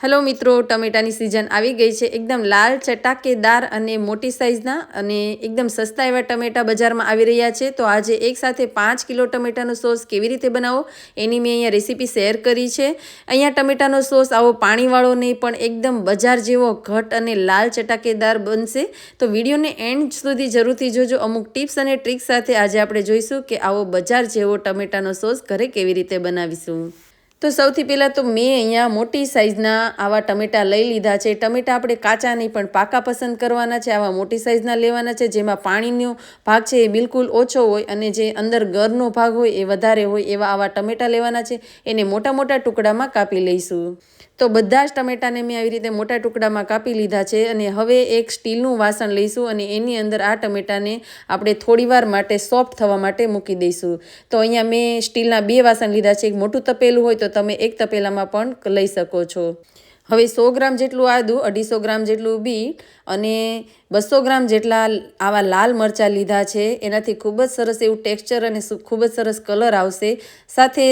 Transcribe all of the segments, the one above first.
Hello मित्रों, टमेटानी season આવી ગઈ છે। एकदम लाल चटाकेदार અને મોટી સાઈઝના અને એકદમ સસ્તા એવા ટમેટા બજારમાં આવી રહ્યા છે। તો આજે એક સાથે 5 કિલો ટમેટાનો સોસ કેવી રીતે બનાવો એની મેં અહીંયા રેસીપી શેર કરી છે। અહીંયા ટમેટાનો સોસ આવો પાણીવાળો નહીં પણ એકદમ બજાર જેવો ઘટ અને લાલ ચટાકેદાર બનશે। તો વિડીયોને એન્ડ સુધી જરૂરથી જોજો। અમુક ટિપ્સ અને ટ્રિક્સ સાથે આજે આપણે જોઈશું કે આવો બજાર જેવો ટમેટાનો સોસ ઘરે કેવી રીતે બનાવીશું। તો સૌથી પહેલાં તો મેં અહીંયા મોટી સાઇઝના આવા ટમેટા લઈ લીધા છે। ટમેટા આપણે કાચા નહીં પણ પાકા પસંદ કરવાના છે। આવા મોટી સાઇઝના લેવાના છે જેમાં પાણીનો ભાગ છે એ બિલકુલ ઓછો હોય અને જે અંદર ગરનો ભાગ હોય એ વધારે હોય એવા આવા ટમેટા લેવાના છે। એને મોટા મોટા ટુકડામાં કાપી લઈશું। તો બધા જ ટમેટાને મેં આવી રીતે મોટા ટુકડામાં કાપી લીધા છે અને હવે એક સ્ટીલનું વાસણ લઈશું અને એની અંદર આ ટમેટાને આપણે થોડીવાર માટે સોફ્ટ થવા માટે મૂકી દઈશું। તો અહીંયા મેં સ્ટીલના 2 વાસણ લીધા છે। એક મોટું તપેલું હોય તો તમે એક તપેલામાં પણ લઈ શકો છો। હવે 100 ગ્રામ જેટલું આદું, 250 ગ્રામ જેટલું બીટ અને 200 ગ્રામ જેટલા આવા લાલ મરચાં લીધા છે। એનાથી ખૂબ જ સરસ એવું ટેક્સચર અને ખૂબ જ સરસ કલર આવશે। સાથે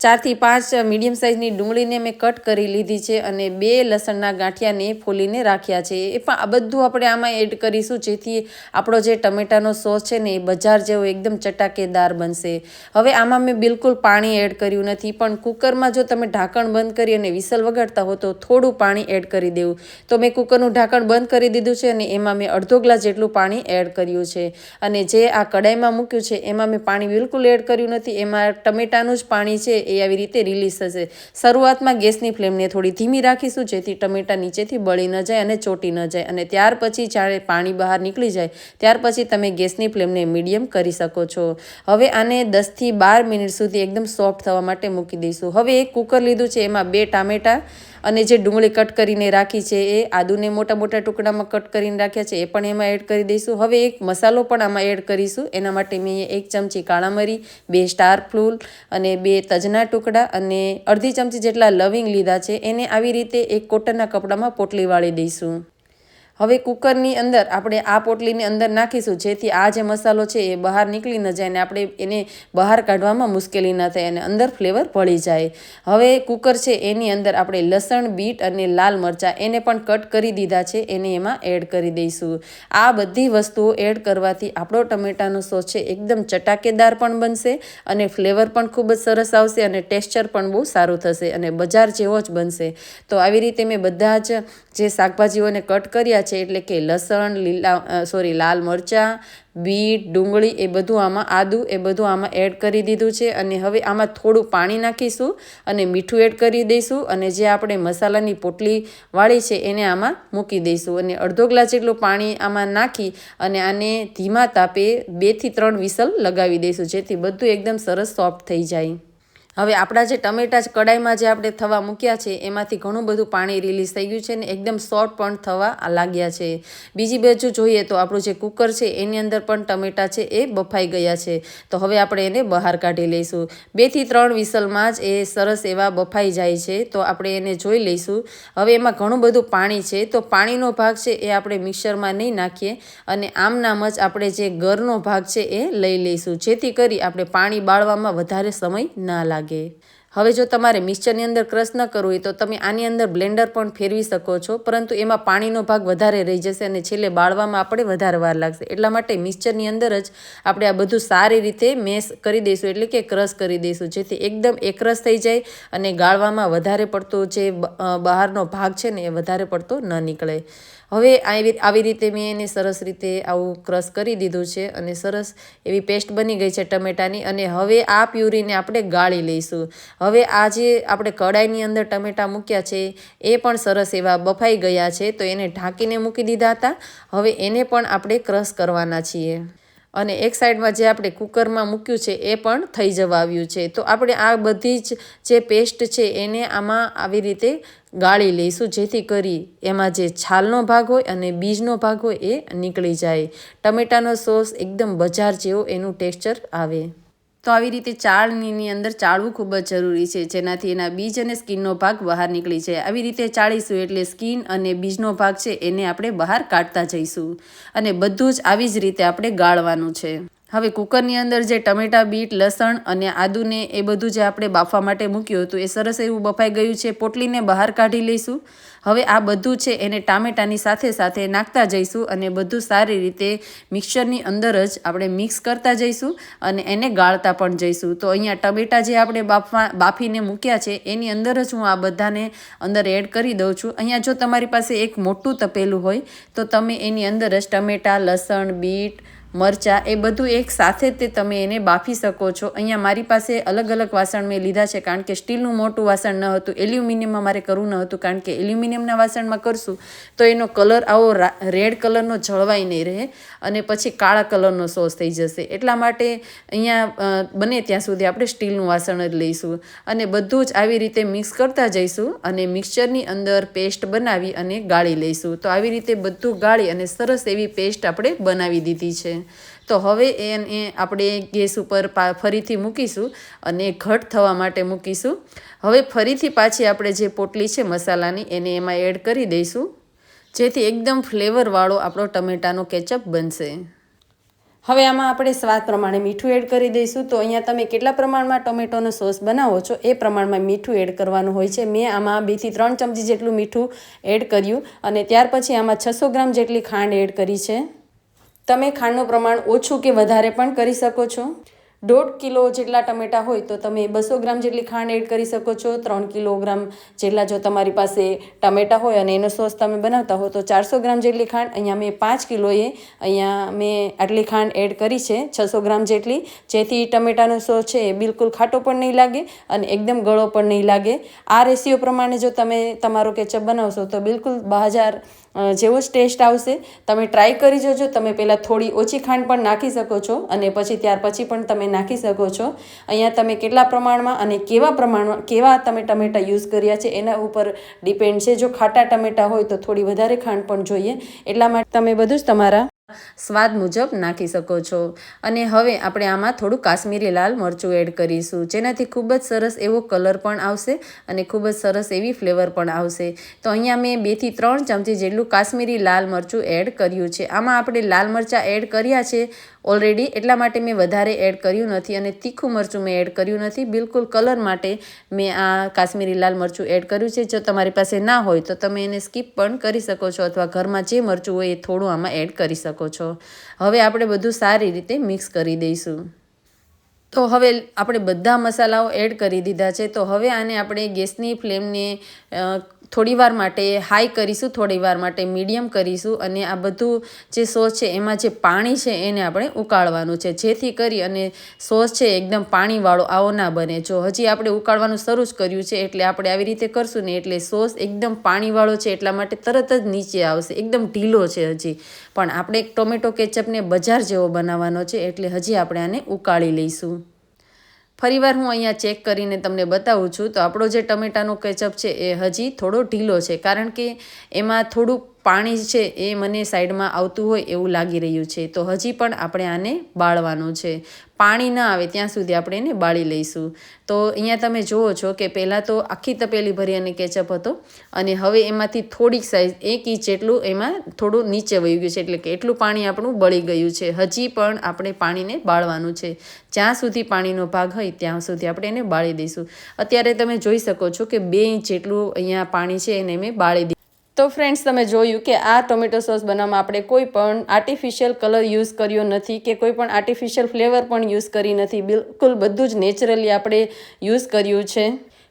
4 થી 5 મીડિયમ સાઇઝની ડુંગળીને મેં કટ કરી લીધી છે અને 2 લસણના ગાંઠિયાને ફોલીને રાખ્યા છે। એ પણ આ બધું આપણે આમાં એડ કરીશું જેથી આપણો જે ટમેટાનો સોસ છે ને એ બજાર જેવો એકદમ ચટાકેદાર બનશે। હવે આમાં મેં બિલકુલ પાણી એડ કર્યું નથી પણ કુકરમાં જો તમે ઢાંકણ બંધ કરી અને વિસલ વગાડતા હો તો થોડું પાણી એડ કરી દેવું। તો મેં કુકરનું ઢાંકણ બંધ કરી દીધું છે અને એમાં મેં અડધો ગ્લાસ જેટલું પાણી એડ કર્યું છે અને જે આ કડાઈમાં મૂક્યું છે એમાં મેં પાણી બિલકુલ એડ કર્યું નથી। એમાં ટમેટાનું જ પાણી છે એ આવી રીતે રિલીઝ થશે। શરૂઆતમાં ગેસની ફ્લેમને થોડી ધીમી રાખીશું જેથી ટમેટા નીચેથી બળી ન જાય અને ચોટી ન જાય અને ત્યાર પછી જ્યારે પાણી બહાર નીકળી જાય ત્યાર પછી તમે ગેસની ફ્લેમને મીડિયમ કરી શકો છો। હવે આને 10 થી 12 મિનિટ સુધી એકદમ સોફ્ટ થવા માટે મૂકી દઈશું। હવે એક કુકર લીધું છે એમાં 2 ટામેટા અને જે ડુંગળી કટ કરીને રાખી છે એ આદુને મોટા મોટા ટુકડામાં કટ કરીને રાખ્યા છે એ પણ એમાં એડ કરી દઈશું। હવે એક મસાલો પણ આમાં એડ કરીશું। એના માટે મેં 1 ચમચી કાળા મરી, 2 સ્ટાર ફૂલ અને 2 તજના ટુકડા અને અડધી ચમચી જેટલા લવિંગ લીધા છે। એને આવી રીતે એક કોટનના કપડામાં પોટલી વાળી દઈશું। હવે કુકરની અંદર આપણે આ પોટલીની અંદર નાખીશું જેથી આ જે મસાલો છે એ બહાર નીકળી ન જાય અને આપણે એને બહાર કાઢવામાં મુશ્કેલી ન થાય અને અંદર ફ્લેવર ભળી જાય। હવે કુકર છે એની અંદર આપણે લસણ, બીટ અને લાલ મરચાં એને પણ કટ કરી દીધા છે એને એમાં એડ કરી દઈશું। આ બધી વસ્તુઓ એડ કરવાથી આપણો ટમેટાનો સોસ છે એકદમ ચટાકેદાર પણ બનશે અને ફ્લેવર પણ ખૂબ જ સરસ આવશે અને ટેક્સચર પણ બહુ સારું થશે અને બજાર જેવો જ બનશે। તો આવી રીતે મેં બધા જ જે શાકભાજીઓને કટ કર્યા છે એટલે કે લસણ, લાલ મરચાં, બીટ, ડુંગળી એ બધું આમાં, આદું એ બધું આમાં એડ કરી દીધું છે અને હવે આમાં થોડું પાણી નાખીશું અને મીઠું એડ કરી દઈશું અને જે આપણે મસાલાની પોટલી વાળી છે એને આમાં મૂકી દઈશું અને અડધો ગ્લાસ જેટલું પાણી આમાં નાખી અને આને ધીમા તાપે 2 થી 3 વિસલ લગાવી દઈશું જેથી બધું એકદમ સરસ સોફ્ટ થઈ જાય। હવે આપણા જે ટમેટા કડાઈમાં જે આપણે થવા મૂક્યા છે એમાંથી ઘણું બધું પાણી રિલીઝ થઈ ગયું છે ને એકદમ સોફ્ટ પણ થવા લાગ્યા છે। બીજી બાજુ જોઈએ તો આપણું જે કુકર છે એની અંદર પણ ટમેટા છે એ બફાઈ ગયા છે। તો હવે આપણે એને બહાર કાઢી લઈશું। 2 થી 3 વિસલમાં જ એ સરસ એવા બફાઈ જાય છે તો આપણે એને જોઈ લઈશું। હવે એમાં ઘણું બધું પાણી છે તો પાણીનો ભાગ છે એ આપણે મિક્સરમાં નહીં નાખીએ અને આમનામ જ આપણે જે ગરનો ભાગ છે એ લઈ લઈશું જેથી કરી આપણે પાણી બાળવામાં વધારે સમય ના લાગે। હવે જો તમારે મિક્સચરની અંદર ક્રશ ન કરવું હોય તો તમે આની અંદર બ્લેન્ડર પણ ફેરવી શકો છો પરંતુ એમાં પાણીનો ભાગ વધારે રહી જશે અને છેલ્લે બાળવામાં આપણે વધારે વાર લાગશે। એટલા માટે મિક્સચરની અંદર જ આપણે આ બધું સારી રીતે મેશ કરી દઈશું એટલે કે ક્રશ કરી દઈશું જેથી એકદમ એકરસ થઈ જાય અને ગાળવામાં વધારે પડતો જે બહારનો ભાગ છે ને એ વધારે પડતો ન નીકળે। હવે આવી રીતે મેં એને સરસ રીતે આવું ક્રશ કરી દીધું છે અને સરસ એવી પેસ્ટ બની ગઈ છે ટમેટાની અને હવે આ પ્યુરીને આપણે ગાળી લઈશું। હવે આ જે આપણે કડાઈની અંદર ટમેટા મૂક્યા છે એ પણ સરસ એવા બફાઈ ગયા છે તો એને ઢાંકીને મૂકી દીધા હતા। હવે એને પણ આપણે ક્રશ કરવાના છીએ અને એક સાઈડમાં જે આપણે કુકરમાં મૂક્યું છે એ પણ થઈ જવા આવ્યું છે। તો આપણે આ બધી જ જે પેસ્ટ છે એને આમાં આવી રીતે ગાળી લઈશું જેથી કરી એમાં જે છાલનો ભાગ હોય અને બીજનો ભાગ હોય એ નીકળી જાય। ટમેટાનો સોસ એકદમ બજાર જેવો એનું ટેક્સચર આવે। તો આવી રીતે ચાળણીની અંદર ચાળવું ખૂબ જ જરૂરી છે જેનાથી એના બીજ અને સ્કિનનો ભાગ બહાર નીકળી જાય। આવી રીતે ચાળીશું એટલે સ્કિન અને બીજનો ભાગ છે એને આપણે બહાર કાઢતા જઈશું અને બધું જ આવી જ રીતે આપણે ગાળવાનું છે। હવે કુકરની અંદર જે ટમેટા, બીટ, લસણ અને આદુને એ બધું જે આપણે બાફવા માટે મૂક્યું હતું એ સરસ એવું બફાઈ ગયું છે. પોટલીને બહાર કાઢી લઈશું. હવે આ બધું છે એને ટામેટાની સાથે સાથે નાખતા જઈશું અને બધું સારી રીતે મિક્સરની અંદર જ આપણે મિક્સ કરતા જઈશું અને એને ગાળતા પણ જઈશું. તો અહીંયા ટમેટા જે આપણે બાફીને મૂક્યા છે એની અંદર જ હું આ બધાને અંદર એડ કરી દઉં છું. અહીંયા જો તમારી પાસે એક મોટું તપેલું હોય તો તમે એની અંદર જ ટમેટા, લસણ, બીટ, મરચાં એ બધું એક સાથે તે તમે એને બાફી શકો છો. અહીંયા મારી પાસે અલગ અલગ વાસણ મેં લીધા છે કારણ કે સ્ટીલનું મોટું વાસણ ન હતું. એલ્યુમિનિયમમાં મારે કરવું ન હતું કારણ કે એલ્યુમિનિયમના વાસણમાં કરશું તો એનો કલર આવો રેડ કલરનો જળવાઈ નહીં રહે અને પછી કાળા કલરનો સોસ થઈ જશે. એટલા માટે અહીંયા બને ત્યાં સુધી આપણે સ્ટીલનું વાસણ જ લઈશું અને બધું જ આવી રીતે મિક્સ કરતા જઈશું અને મિક્સચરની અંદર પેસ્ટ બનાવી અને ગાળી લઈશું. તો આવી રીતે બધું ગાળી અને સરસ એવી પેસ્ટ આપણે બનાવી દીધી છે. તો હવે એને આપણે ગેસ ઉપર ફરીથી મૂકીશું અને ઘટ થવા માટે મૂકીશું. હવે ફરીથી પાછી આપણે જે પોટલી છે મસાલાની એને એમાં એડ કરી દઈશું જેથી એકદમ ફ્લેવરવાળો આપણો ટમેટાનો કેચઅપ બનશે. હવે આમાં આપણે સ્વાદ પ્રમાણે મીઠું એડ કરી દઈશું. તો અહીંયા તમે કેટલા પ્રમાણમાં ટોમેટોનો સોસ બનાવો છો એ પ્રમાણમાં મીઠું એડ કરવાનું હોય છે. મેં આમાં 2 થી 3 ચમચી જેટલું મીઠું એડ કર્યું અને ત્યાર પછી આમાં 600 ગ્રામ જેટલી ખાંડ એડ કરી છે. તમે ખાંડનું પ્રમાણ ઓછું કે વધારે પણ કરી શકો છો. 1.5 કિલો જેટલા ટમેટા હોય તો તમે 200 ગ્રામ જેટલી ખાંડ એડ કરી શકો છો. 3 કિલોગ્રામ જેટલા જો તમારી પાસે ટમેટા હોય અને એનો સોસ તમે બનાવતા હો તો 400 ગ્રામ જેટલી ખાંડ. અહીંયા મેં 5 કિલોએ મેં આટલી ખાંડ એડ કરી છે 600 ગ્રામ જેટલી, જેથી ટમેટાનો સોસ છે એ બિલકુલ ખાટો પણ નહીં લાગે અને એકદમ ગળો પણ નહીં લાગે. આ રેશિયો પ્રમાણે જો તમે તમારો કેચઅપ બનાવશો તો બિલકુલ બહાર જેવો જ ટેસ્ટ આવશે. તમે ટ્રાય કરી જોજો. તમે પહેલાં થોડી ઓછી ખાંડ પણ નાખી શકો છો અને પછી ત્યાર પછી પણ તમે નાખી શકો છો. અહીંયા તમે કેટલા પ્રમાણમાં અને કેવા તમે ટમેટા યુઝ કર્યા છે એના ઉપર ડિપેન્ડ છે. જો ખાટા ટમેટા હોય તો થોડી વધારે ખાંડ પણ જોઈએ. એટલા માટે તમે બધું જ તમારા સ્વાદ મુજબ નાખી શકો છો. અને હવે આપણે આમાં થોડું કાશ્મીરી લાલ મરચું એડ કરીશું જેનાથી ખૂબ જ સરસ એવો કલર પણ આવશે અને ખૂબ જ સરસ એવી ફ્લેવર પણ આવશે. તો અહીંયા મેં 2 થી 3 ચમચી જેટલું કાશ્મીરી લાલ મરચું એડ કર્યું છે. આમાં આપણે લાલ મરચાં એડ કર્યા છે ઓલરેડી, એટલા માટે મેં વધારે એડ કર્યું નથી અને તીખું મરચું મેં એડ કર્યું નથી. બિલકુલ કલર માટે મેં આ કાશ્મીરી લાલ મરચું એડ કર્યું છે. જો તમારી પાસે ના હોય તો તમે એને સ્કીપ પણ કરી શકો છો અથવા ઘરમાં જે મરચું હોય એ થોડું આમાં એડ કરી શકો છો. હવે આપણે બધું સારી રીતે મિક્સ કરી દઈશું. તો હવે આપણે બધા મસાલાઓ એડ કરી દીધા છે. તો હવે આને આપણે ગેસની ફ્લેમને થોડી વાર માટે હાઈ કરીશું, થોડી વાર માટે મીડિયમ કરીશું અને આ બધું જે સોસ છે એમાં જે પાણી છે એને આપણે ઉકાળવાનું છે જેથી કરી અને સોસ છે એકદમ પાણીવાળો આવો ના બને. જો હજી આપણે ઉકાળવાનું શરૂ જ કર્યું છે એટલે આપણે આવી રીતે કરશું ને એટલે સોસ એકદમ પાણીવાળો છે એટલા માટે તરત જ નીચે આવશે. એકદમ ઢીલો છે હજી, પણ આપણે એક ટોમેટો કેચઅપને બજાર જેવો બનાવવાનો છે એટલે હજી આપણે આને ઉકાળી લઈશું. ફરીવાર હું અહીંયા ચેક કરીને તમને બતાવું છું. તો આપણો જે ટમેટાનો કેચઅપ છે એ હજી થોડો ઢીલો છે કારણ કે એમાં થોડું પાણી છે એ મને સાઈડમાં આવતું હોય એવું લાગી રહ્યું છે. તો હજી પણ આપણે આને બાળવાનું છે. પાણી ન આવે ત્યાં સુધી આપણે એને બાળી લઈશું. તો અહીંયા તમે જુઓ છો કે પહેલાં તો આખી તપેલી ભરી અને કેચઅપ હતો અને હવે એમાંથી થોડીક સાઈઝ 1 ઇંચ જેટલું એમાં થોડું નીચે વહી ગયું છે એટલે કે એટલું પાણી આપણું બળી ગયું છે. હજી પણ આપણે પાણીને બાળવાનું છે. જ્યાં સુધી પાણીનો ભાગ હોય ત્યાં સુધી આપણે એને બાળી દઈશું. અત્યારે તમે જોઈ શકો છો કે 2 ઇંચ જેટલું અહીંયા પાણી છે એને મેં બાળી દીધું. તો ફ્રેન્ડ્સ, તમે જોયું કે આ ટોમેટો સોસ બનાવવામાં આપણે કોઈ પણ આર્ટિફિશિયલ કલર યુઝ કર્યો નથી કે કોઈ પણ આર્ટિફિશિયલ ફ્લેવર પણ યુઝ કરી નથી. બિલકુલ બધું જ નેચરલી આપણે યુઝ કર્યું છે.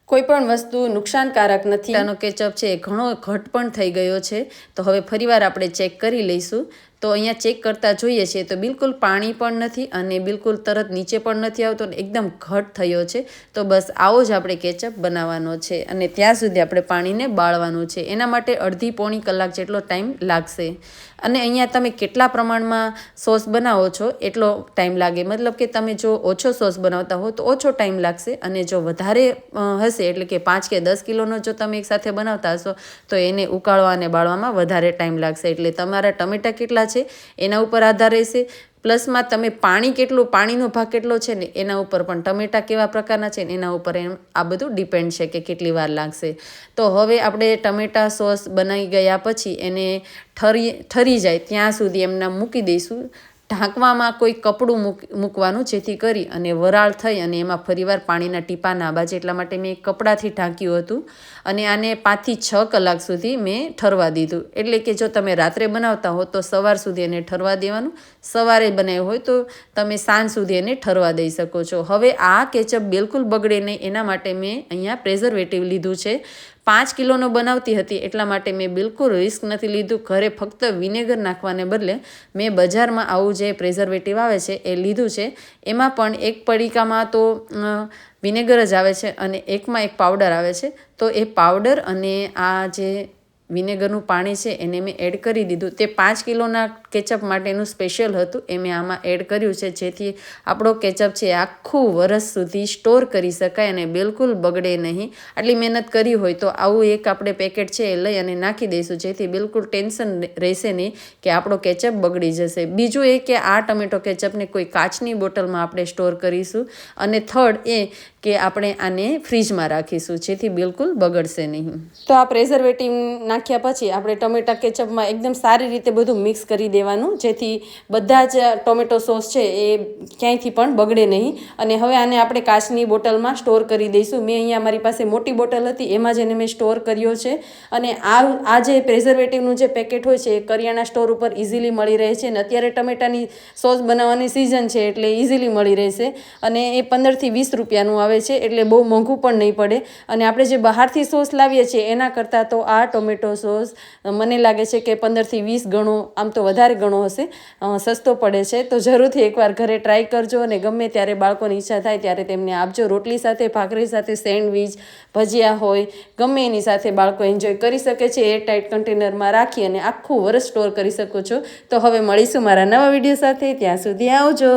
કોઈ પણ વસ્તુ નુકસાનકારક નથી. આનો કેચઅપ છે ઘણો ઘટ પણ થઈ ગયો છે. તો હવે ફરીવાર આપણે ચેક કરી લઈશું. તો અહીંયા ચેક કરતાં જોઈએ છીએ તો બિલકુલ પાણી પણ નથી અને બિલકુલ તરત નીચે પણ નથી આવતો અને એકદમ ઘટ થયો છે. તો બસ આવો જ આપણે કેચઅપ બનાવવાનો છે અને ત્યાં સુધી આપણે પાણીને બાળવાનું છે. એના માટે અડધી પોણી કલાક જેટલો ટાઈમ લાગશે. અને અહીંયા તમે કેટલા પ્રમાણમાં સોસ બનાવો છો એટલો ટાઈમ લાગે. મતલબ કે તમે જો ઓછો સોસ બનાવતા હો તો ઓછો ટાઈમ લાગશે અને જો વધારે હશે એટલે કે 5 કે 10 કિલોનો જો તમે એકસાથે બનાવતા હશો તો એને ઉકાળવા અને બાળવામાં વધારે ટાઈમ લાગશે. એટલે તમારા ટમેટા કેટલા છે એના ઉપર આધાર રહેશે. પ્લસમાં તમે પાણીનો ભાગ કેટલો છે ને એના ઉપર પણ ટમેટા કેવા પ્રકારના છે ને એના ઉપર આ બધું ડિપેન્ડ છે કે કેટલી વાર લાગશે. તો હવે આપણે ટમેટા સોસ બનાવી ગયા પછી એને ઠરી જાય ત્યાં સુધી એમના મૂકી દઈશું. ઢાંકવામાં કોઈ કપડું મૂકવાનું, જેથી કરી અને વરાળ થઈ અને એમાં ફરીવાર પાણીના ટીપા ના બાજે, એટલા માટે મેં કપડાથી ઢાંક્યું હતું. અને આને 5 થી 6 કલાક સુધી મેં ઠરવા દીધું. એટલે કે જો તમે રાત્રે બનાવતા હો તો સવાર સુધી એને ઠરવા દેવાનું, સવારે બનાવ્યું હોય તો તમે સાંજ સુધી એને ઠરવા દઈ શકો છો. હવે આ કેચઅપ બિલકુલ બગડે નહીં એના માટે મેં અહીંયા પ્રેઝર્વેટિવ લીધું છે. 5 કિલોનો બનાવતી હતી એટલા માટે મેં બિલકુલ રિસ્ક નથી લીધું. ઘરે ફક્ત વિનેગર નાખવાને બદલે મેં બજારમાં આવું જે પ્રેઝર્વેટિવ આવે છે એ લીધું છે. એમાં પણ એક પડીકામાં તો વિનેગર જ આવે છે અને એકમાં એક પાવડર આવે છે. તો એ પાવડર અને આ જે વિનેગરનું પાણી છે એને મેં એડ કરી દીધું. તે 5 કિલોના કેચઅપ માટેનું સ્પેશિયલ હતું એ મેં આમાં એડ કર્યું છે, જેથી આપણો કેચઅપ છે આખું વરસ સુધી સ્ટોર કરી શકાય અને બિલકુલ બગડે નહીં. આટલી મહેનત કરી હોય તો આવું એક આપણે પેકેટ છે એ લઈ અને નાખી દઈશું, જેથી બિલકુલ ટેન્શન રહેશે નહીં કે આપણો કેચઅપ બગડી જશે. બીજું એ કે આ ટમેટો કેચઅપને કોઈ કાચની બોટલમાં આપણે સ્ટોર કરીશું. અને થર્ડ એ કે આપણે આને ફ્રીજમાં રાખીશું, જેથી બિલકુલ બગડશે નહીં. તો આ પ્રેઝર્વેટિવ નાખ્યા પછી આપણે ટમેટા કેચઅપમાં એકદમ સારી રીતે બધું મિક્સ કરી દેવાનું, જેથી બધા જ ટોમેટો સોસ છે એ ક્યાંયથી પણ બગડે નહીં. અને હવે આને આપણે કાચની બોટલમાં સ્ટોર કરી દઈશું. મેં અહીંયા મારી પાસે મોટી બોટલ હતી એમાં જ એને મેં સ્ટોર કર્યો છે. અને આ જે પ્રેઝર્વેટિવનું જે પેકેટ હોય છે એ કરિયાણા સ્ટોર ઉપર ઇઝીલી મળી રહે છે. અને અત્યારે ટમેટાની સોસ બનાવવાની સિઝન છે એટલે ઇઝીલી મળી રહેશે. અને એ 15 થી 20 રૂપિયાનું આવે છે, એટલે બહુ મોંઘું પણ નહીં પડે. અને આપણે જે બહારથી સોસ લાવીએ છીએ એના કરતાં તો આ ટોમેટો સોસ મને લાગે છે કે 15 થી 20 ગણો, આમ તો વધારે ગણો હશે, સસ્તો પડે છે. તો જરૂરથી એકવાર ઘરે ટ્રાય કરજો અને ગમે ત્યારે બાળકોની ઈચ્છા થાય ત્યારે તેમને આપજો. રોટલી સાથે, ભાખરી સાથે, સેન્ડવિચ, ભજીયા હોય, ગમે એની સાથે બાળકો એન્જોય કરી શકે છે. એર ટાઈટ કન્ટેનરમાં રાખી અને આખું વરસ સ્ટોર કરી શકો છો. તો હવે મળીશું મારા નવા વિડીયો સાથે. ત્યાં સુધી આવજો.